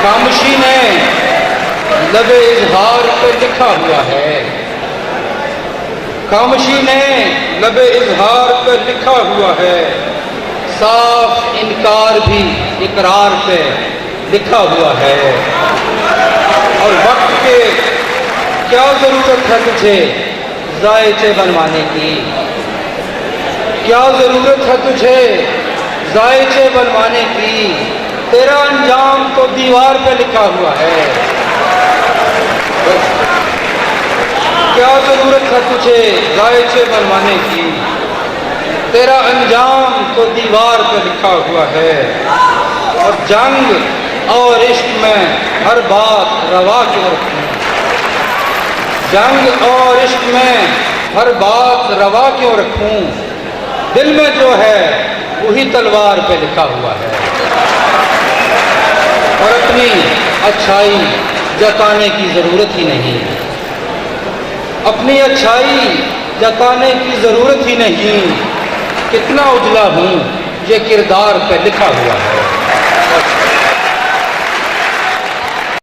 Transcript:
खामोशी ने लबे इजहार पे लिखा हुआ है, खामोशी ने लबे इजहार पे लिखा हुआ है, साफ इनकार भी इकरार पे लिखा हुआ है। और वक्त के क्या जरूरत है तुझे जायचे बनवाने की, क्या जरूरत है तुझे जायचे बनवाने की, तेरा अंजाम तो दीवार पे लिखा हुआ है। क्या जरूरत है तुझे जायचे बनवाने की, तेरा अंजाम तो दीवार पे लिखा हुआ है। और जंग और इश्क में हर बात रवा क्यों रखूं, जंग और इश्क में हर बात रवा क्यों रखूं, दिल में जो है वही तलवार पे लिखा हुआ है। और अपनी अच्छाई जताने की जरूरत ही नहीं, अपनी अच्छाई जताने की जरूरत ही नहीं, कितना उजला हूं ये किरदार पे लिखा हुआ है।